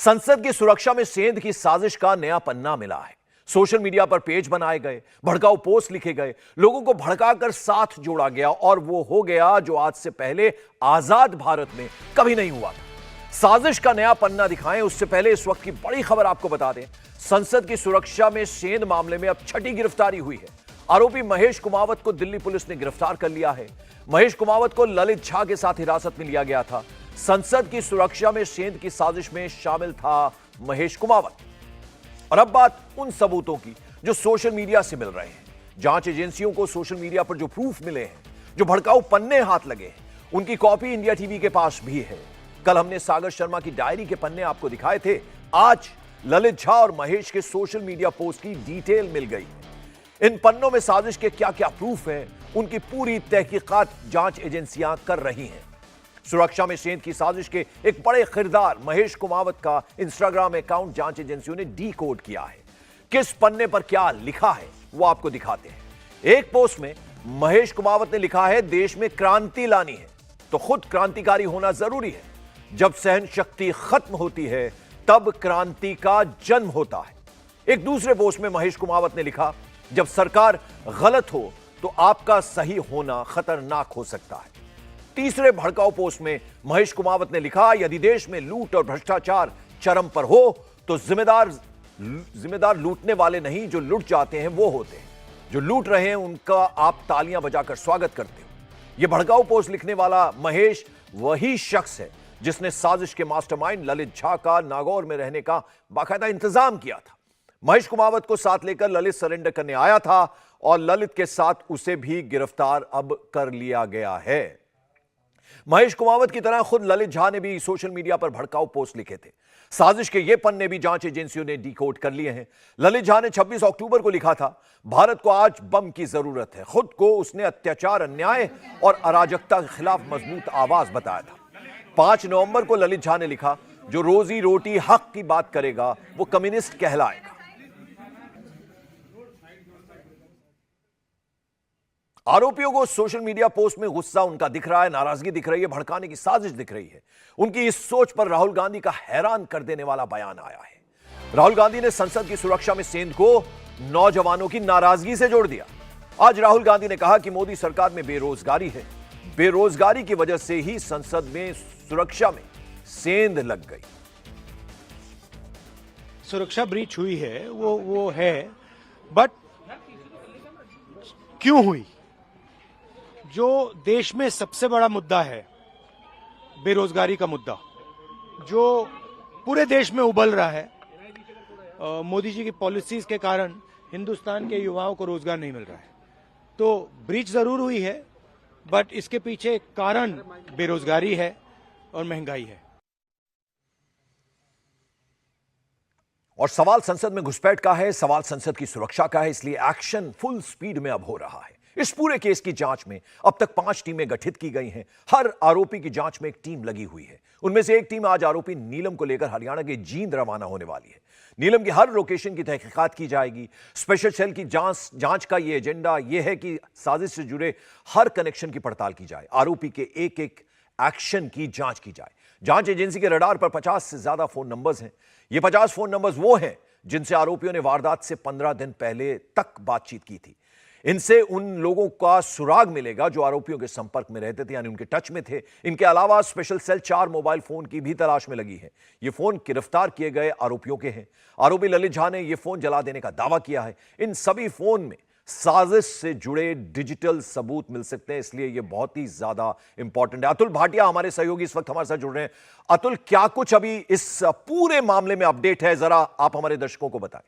संसद की सुरक्षा में सेंध की साजिश का नया पन्ना मिला है। सोशल मीडिया पर पेज बनाए गए, भड़काऊ पोस्ट लिखे गए, लोगों को भड़काकर साथ जोड़ा गया और वो हो गया जो आज से पहले आजाद भारत में कभी नहीं हुआ था। साजिश का नया पन्ना दिखाएं उससे पहले इस वक्त की बड़ी खबर आपको बता दें। संसद की सुरक्षा में सेंध मामले में अब छठी गिरफ्तारी हुई है। आरोपी महेश कुमावत को दिल्ली पुलिस ने गिरफ्तार कर लिया है। महेश कुमावत को ललित झा के साथ हिरासत में लिया गया था। संसद की सुरक्षा में सेंध की साजिश में शामिल था महेश कुमावत। और अब बात उन सबूतों की जो सोशल मीडिया से मिल रहे हैं। जांच एजेंसियों को सोशल मीडिया पर जो प्रूफ मिले हैं, जो भड़काऊ पन्ने हाथ लगे हैं, उनकी कॉपी इंडिया टीवी के पास भी है। कल हमने सागर शर्मा की डायरी के पन्ने आपको दिखाए थे। आज ललित झा और महेश के सोशल मीडिया पोस्ट की डिटेल मिल गई। इन पन्नों में साजिश के क्या क्या प्रूफ हैं, उनकी पूरी तहकीकात जांच एजेंसियां कर रही हैं। सुरक्षा में सेंध की साजिश के एक बड़े किरदार महेश कुमावत का इंस्टाग्राम अकाउंट जांच एजेंसियों ने डीकोड किया है। किस पन्ने पर क्या लिखा है वो आपको दिखाते हैं। एक पोस्ट में महेश कुमावत ने लिखा है, देश में क्रांति लानी है तो खुद क्रांतिकारी होना जरूरी है। जब सहन शक्ति खत्म होती है तब क्रांति का जन्म होता है। एक दूसरे पोस्ट में महेश कुमावत ने लिखा, जब सरकार गलत हो तो आपका सही होना खतरनाक हो सकता है। तीसरे भड़काऊ पोस्ट में महेश कुमावत ने लिखा, यदि देश में लूट और भ्रष्टाचार चरम पर हो तो जिम्मेदार लूटने वाले नहीं, जो लूट जाते हैं वो होते हैं। जो लूट रहे हैं उनका आप तालियां बजाकर स्वागत करते हो। यह भड़काऊ पोस्ट लिखने वाला महेश वही शख्स है जिसने साजिश के मास्टरमाइंड ललित झा का नागौर में रहने का बाकायदा इंतजाम किया था। महेश कुमावत को साथ लेकर ललित सरेंडर करने आया था और ललित के साथ उसे भी गिरफ्तार अब कर लिया गया है। महेश कुमावत की तरह खुद ललित झा ने भी सोशल मीडिया पर भड़काऊ पोस्ट लिखे थे। साजिश के ये पन्ने भी जांच एजेंसियों ने डिकोड कर लिए हैं। ललित झा ने 26 अक्टूबर को लिखा था, भारत को आज बम की जरूरत है। खुद को उसने अत्याचार, अन्याय और अराजकता के खिलाफ मजबूत आवाज बताया था। 5 नवंबर को ललित झा ने लिखा, जो रोजी रोटी हक की बात करेगा वो कम्युनिस्ट कहलाएगा। आरोपियों को सोशल मीडिया पोस्ट में गुस्सा उनका दिख रहा है, नाराजगी दिख रही है, भड़काने की साजिश दिख रही है। उनकी इस सोच पर राहुल गांधी का हैरान कर देने वाला बयान आया है। राहुल गांधी ने संसद की सुरक्षा में सेंध को नौजवानों की नाराजगी से जोड़ दिया। आज राहुल गांधी ने कहा कि मोदी सरकार में बेरोजगारी है, बेरोजगारी की वजह से ही संसद में सुरक्षा में सेंध लग गई। सुरक्षा ब्रीच हुई है, वो है, बट क्यों हुई? जो देश में सबसे बड़ा मुद्दा है, बेरोजगारी का मुद्दा, जो पूरे देश में उबल रहा है, मोदी जी की पॉलिसीज के कारण हिंदुस्तान के युवाओं को रोजगार नहीं मिल रहा है। तो ब्रीच जरूर हुई है, बट इसके पीछे कारण बेरोजगारी है और महंगाई है। और सवाल संसद में घुसपैठ का है, सवाल संसद की सुरक्षा का है, इसलिए एक्शन फुल स्पीड में अब हो रहा है। इस पूरे केस की जांच में अब तक 5 टीमें गठित की गई हैं। हर आरोपी की जांच में एक टीम लगी हुई है। उनमें से एक टीम आज आरोपी नीलम को लेकर हरियाणा के जींद रवाना होने वाली है। नीलम की हर लोकेशन की तहकीकात की जाएगी। स्पेशल सेल की जांच का यह एजेंडा यह है कि साजिश से जुड़े हर कनेक्शन की पड़ताल की जाए, आरोपी के एक एक एक्शन की जांच की जाए। जांच एजेंसी के रडार पर 50 से ज्यादा फोन नंबर्स हैं। ये 50 फोन नंबर्स वो हैं जिनसे आरोपियों ने वारदात से 15 दिन पहले तक बातचीत की थी। इनसे उन लोगों का सुराग मिलेगा जो आरोपियों के संपर्क में रहते थे, यानी उनके टच में थे। इनके अलावा स्पेशल सेल 4 मोबाइल फोन की भी तलाश में लगी है। ये फोन गिरफ्तार किए गए आरोपियों के हैं। आरोपी ललित झा ने ये फोन जला देने का दावा किया है। इन सभी फोन में साजिश से जुड़े डिजिटल सबूत मिल सकते हैं, इसलिए यह बहुत ही ज्यादा इंपॉर्टेंट है। अतुल भाटिया हमारे सहयोगी इस वक्त हमारे साथ जुड़ रहे हैं। अतुल, क्या कुछ अभी इस पूरे मामले में अपडेट है, जरा आप हमारे दर्शकों को बताएं।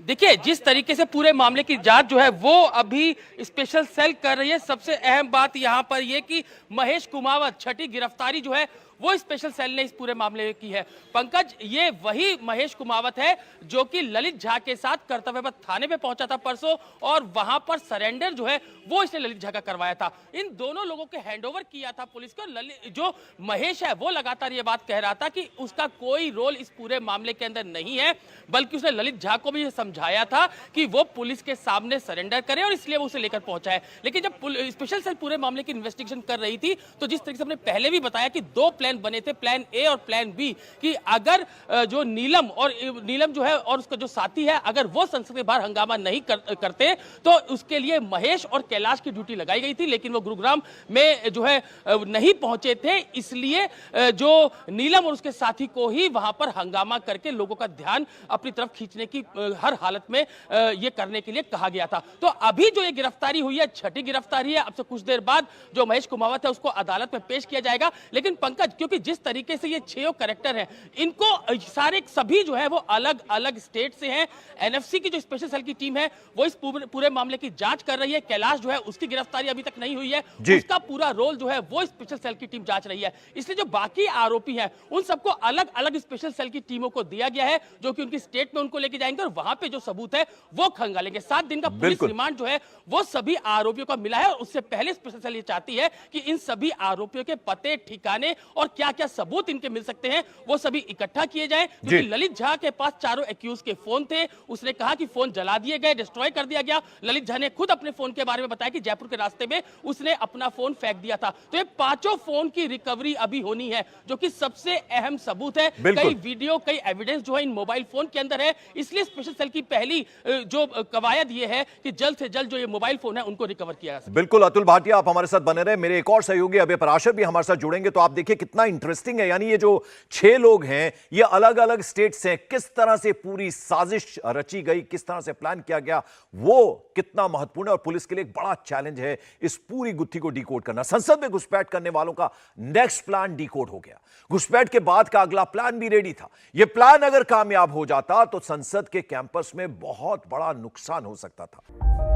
देखिए, जिस तरीके से पूरे मामले की जांच जो है वो अभी स्पेशल सेल कर रही है। सबसे अहम बात यहां पर यह कि महेश कुमावत छठी गिरफ्तारी जो है वो स्पेशल सेल ने इस पूरे मामले की है। पंकज, ये वही महेश कुमावत है जो कि ललित झा के साथ कर्तव्यपथ थाने पे पहुंचा था परसों, और वहां पर सरेंडर जो है वो इसने ललित झा का करवाया था। इन दोनों लोगों के हैंडओवर किया था पुलिस को। जो महेश है वो लगातार ये बात कह रहा था कि उसका कोई रोल इस पूरे मामले के अंदर नहीं है, बल्कि उसने ललित झा को भी ये समझाया था कि वो पुलिस के सामने सरेंडर करे, और इसलिए वो उसे लेकर पहुंचा है। लेकिन जब स्पेशल सेल पूरे मामले की इन्वेस्टिगेशन कर रही थी, तो जिस तरीके से हमने पहले भी बताया कि दो प्लान बने थे, प्लान ए और प्लान बी, कि अगर जो नीलम जो है और उसका जो साथी है, अगर वो संसद के बाहर हंगामा नहीं करते तो उसके लिए महेश और कैलाश की ड्यूटी लगाई गई थी। लेकिन वो गुरुग्राम में जो है नहीं पहुंचे थे, इसलिए जो नीलम और उसके साथी को ही वहां पर हंगामा करके लोगों का ध्यान अपनी तरफ खींचने की हर हालत में ये करने के लिए कहा गया था। तो अभी जो ये गिरफ्तारी हुई है, छठी गिरफ्तारी है। अब से कुछ देर बाद जो महेश कुमावत है उसको अदालत में पेश किया जाएगा। लेकिन पंकज, क्योंकि जिस तरीके से ये 6 कैरेक्टर हैं, इनको सारे सभी जो है वो अलग अलग स्टेट से हैं। एनएफसी की जो स्पेशल सेल की टीम है वो इस पूरे मामले की जांच कर रही है। कैलाश जो है उसकी गिरफ्तारी अभी तक नहीं हुई है, उसका पूरा रोल जो है वो स्पेशल सेल की टीम जांच रही है। इसलिए जो बाकी आरोपी हैं उन सबको अलग अलग स्पेशल सेल की टीमों को दिया गया है, जो कि उनकी स्टेट में उनको लेके जाएंगे और वहां पे जो सबूत है वो खंगालेंगे। 7 दिन का पुलिस रिमांड जो है वो सभी आरोपियों का मिला है, और उससे पहले स्पेशल सेल ये चाहती है कि इन सभी आरोपियों के पते, ठिकाने और क्या क्या सबूत इनके मिल सकते हैं वो सभी इकट्ठा किए जाएं। क्योंकि ललित झा के पास चारों एक्यूज के फोन थे। उसने कहा कि फोन जला दिए गए, डिस्ट्रॉय कर दिया गया। ललित झा ने खुद अपने फोन के बारे में बताया कि जयपुर के रास्ते में उसने अपना फोन फेंक दिया था। तो ये पांचों फोन की रिकवरी अभी होनी है, जो कि सबसे अहम सबूत है। कई वीडियो, कई एविडेंस जो है इन मोबाइल फोन के अंदर है। इसलिए स्पेशल सेल की पहली जो कवायद ये है कि जल्द से जल्द जो ये मोबाइल फोन है उनको रिकवर किया जा सके। बिल्कुल अतुल भाटिया, आप हमारे साथ बने रहे। मेरे एक और सहयोगी अभय पराशर भी हमारे साथ जुड़ेंगे, तो आप देखिए कितना इंटरेस्टिंग है। यानी ये जो 6 लोग हैं ये अलग अलग स्टेट से, किस तरह से पूरी साजिश रची गई, किस तरह से प्लान किया गया, वो कितना महत्वपूर्ण है और पुलिस के लिए एक बड़ा चैलेंज है इस पूरी गुत्थी को डिकोड करना। संसद में घुसपैठ करने वालों का नेक्स्ट प्लान डिकोड हो गया। घुसपैठ के बाद का अगला प्लान भी रेडी था। यह प्लान अगर कामयाब हो जाता तो संसद के कैंपस में बहुत बड़ा नुकसान हो सकता था।